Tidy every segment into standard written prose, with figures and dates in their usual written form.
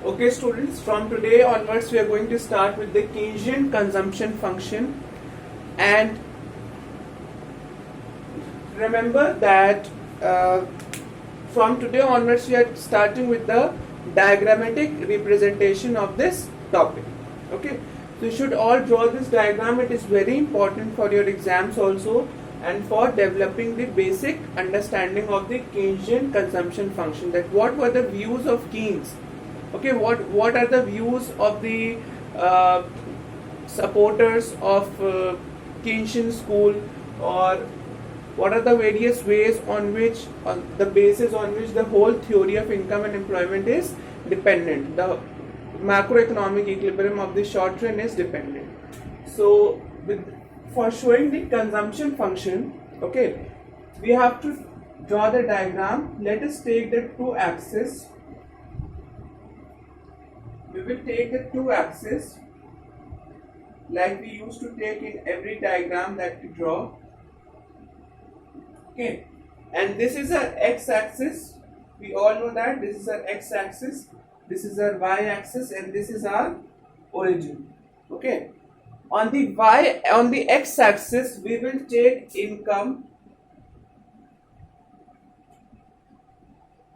Okay students, from today onwards we are going to start with the Keynesian consumption function, and remember that from today onwards we are starting with the diagrammatic representation of this topic. Okay, so you should all draw this diagram. It is very important for your exams also and for developing the basic understanding of the Keynesian consumption function, that what were the views of Keynes. Okay, what are the views of the supporters of Keynesian school, or what are the various ways on which the basis on which the whole theory of income and employment is dependent. The macroeconomic equilibrium of the short run is dependent. So for showing the consumption function, okay, we have to draw the diagram. Let us take the two axes. We will take the two axes like we used to take in every diagram that we draw. Okay, and this is our x-axis. We all know that this is our x-axis, this is our y-axis, and this is our origin. Okay, on the x-axis we will take income.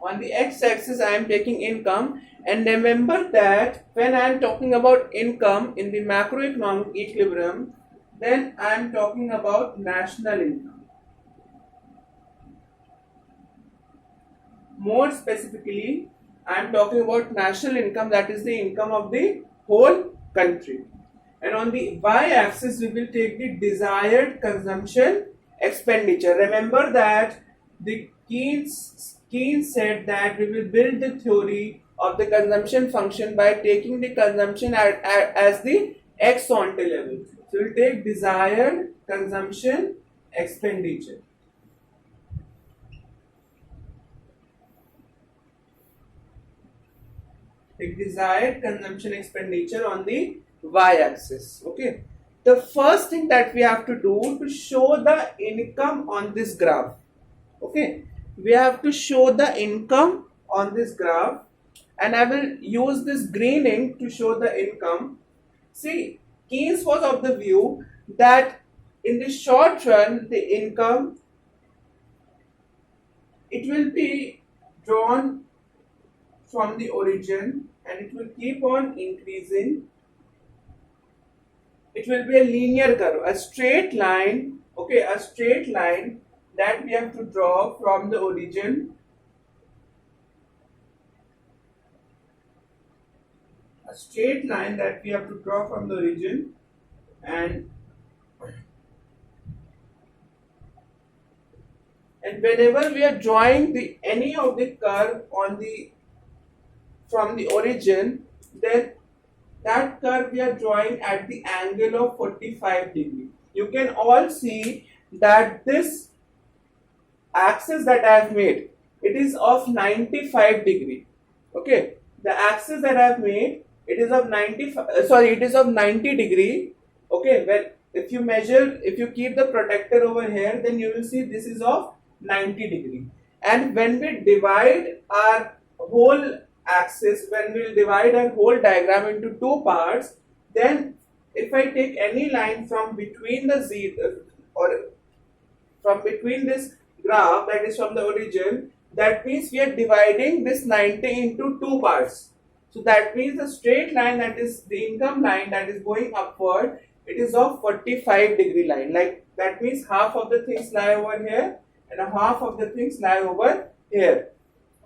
On the x-axis I am taking income, and remember that when I am talking about income in the macroeconomic equilibrium, then I am talking about national income. More specifically, I am talking about national income, that is the income of the whole country. And on the y-axis we will take the desired consumption expenditure. Remember that the Keynes said that we will build the theory of the consumption function by taking the consumption as the ex ante level. So we will take desired consumption expenditure. Take desired consumption expenditure on the y-axis. Okay. The first thing that we have to do to show the income on this graph. Okay. We have to show the income on this graph, and I will use this green ink to show the income. See, Keynes was of the view that in the short run the income, it will be drawn from the origin and it will keep on increasing. It will be a linear curve, a straight line. Okay, a straight line that we have to draw from the origin. A straight line that we have to draw from the origin, and whenever we are drawing any of the curve from the origin, then that curve we are drawing at the angle of 45 degree. You can all see that this axis that I have made, it is of 95 degree. Okay, the axis that I have made, it is of 90 degree. Okay, well, if you keep the protector over here, then you will see this is of 90 degree. And when we divide our whole axis, when we will divide our whole diagram into two parts, then if I take any line from between the or from between this graph, that is from the origin, that means we are dividing this 90 into two parts. So that means the straight line, that is the income line that is going upward, it is of 45 degree line. Like that means half of the things lie over here and half of the things lie over here.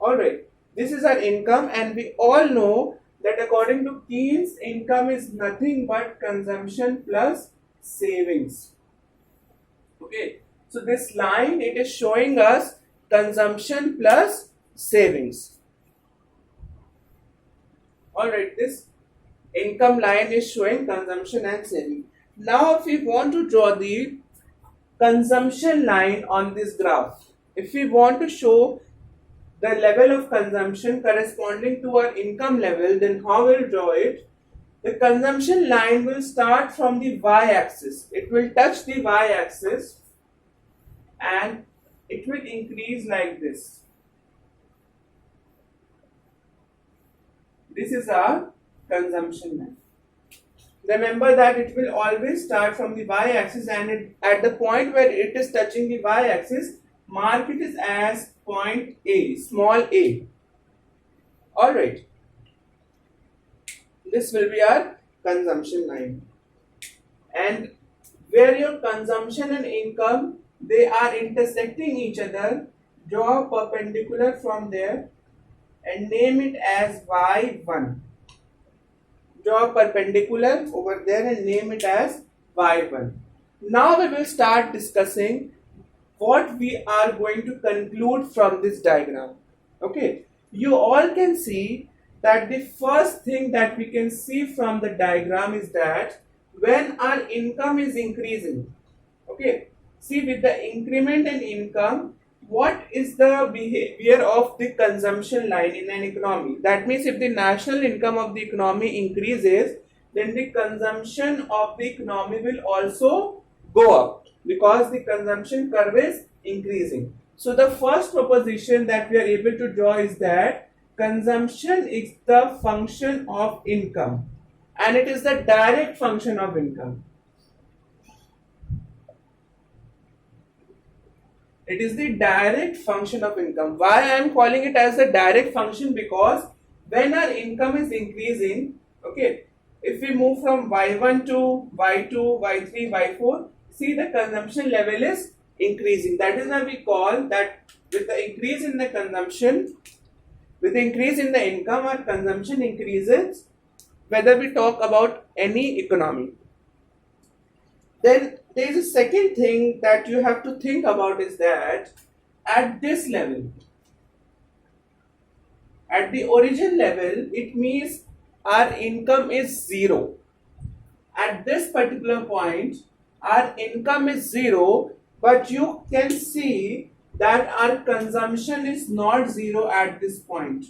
Alright, this is our income, and we all know that according to Keynes, income is nothing but consumption plus savings. Okay, so this line, it is showing us consumption plus savings. Alright, this income line is showing consumption and saving. Now if we want to draw the consumption line on this graph, if we want to show the level of consumption corresponding to our income level, then how we'll draw it? The consumption line will start from the y-axis. It will touch the y-axis and it will increase like this. This is our consumption line. Remember that it will always start from the y-axis, and at the point where it is touching the y-axis, mark it as point A, small a. Alright. This will be our consumption line. And where your consumption and income, they are intersecting each other, draw a perpendicular from there and name it as y1. Draw a perpendicular over there and name it as y1. Now we will start discussing what we are going to conclude from this diagram. Okay, you all can see that the first thing that we can see from the diagram is that when our income is increasing, okay, see with the increment in income, what is the behavior of the consumption line in an economy? That means if the national income of the economy increases, then the consumption of the economy will also go up because the consumption curve is increasing. So the first proposition that we are able to draw is that consumption is the function of income, and it is the direct function of income. It is the direct function of income. Why I am calling it as the direct function? Because when our income is increasing, okay, if we move from y1 to y2, y3, y4, see the consumption level is increasing. That is why we call that with the increase in the consumption, with the increase in the income, our consumption increases, whether we talk about any economy. Then there is a second thing that you have to think about is that at this level, at the origin level, it means our income is zero. At this particular point, our income is zero, but you can see that our consumption is not zero at this point.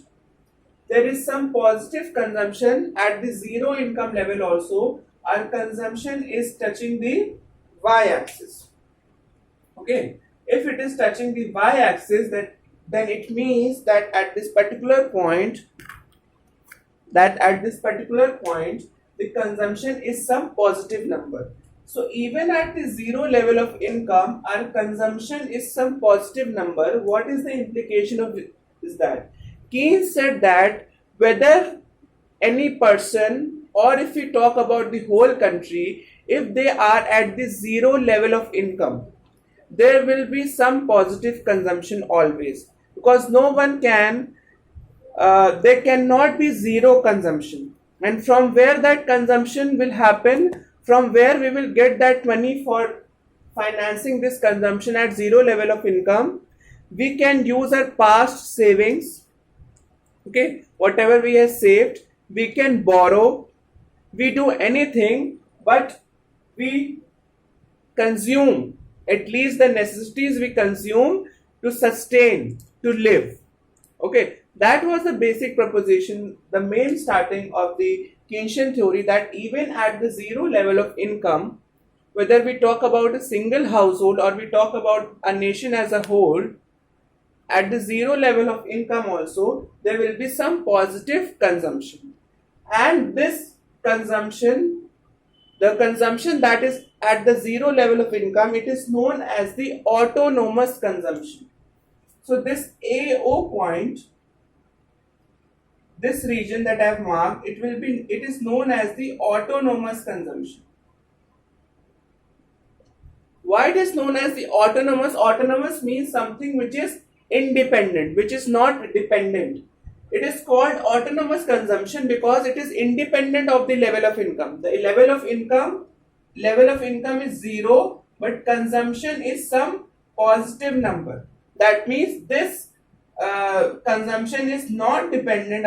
There is some positive consumption at the zero income level also. Our consumption is touching the y-axis. Okay, if it is touching the y-axis, then it means that at this particular point, the consumption is some positive number. So even at the zero level of income, our consumption is some positive number. What is the implication of it? Is that Keynes said that whether any person, or if we talk about the whole country, if they are at the zero level of income, there will be some positive consumption always, because no one can, there cannot be zero consumption. And from where that consumption will happen, from where we will get that money for financing this consumption at zero level of income, we can use our past savings. Okay, whatever we have saved, we can borrow, we do anything, but we consume at least the necessities we consume to sustain, to live. Okay, that was the basic proposition, the main starting of the Keynesian theory, that even at the zero level of income, whether we talk about a single household or we talk about a nation as a whole, at the zero level of income also, there will be some positive consumption. And this consumption, the consumption that is at the zero level of income, it is known as the autonomous consumption. So this AO point, this region that I have marked, it is known as the autonomous consumption. Why it is known as the autonomous? Autonomous means something which is independent, which is not dependent. It is called autonomous consumption because it is independent of the level of income. The level of income is zero, but consumption is some positive number. That means this consumption is not dependent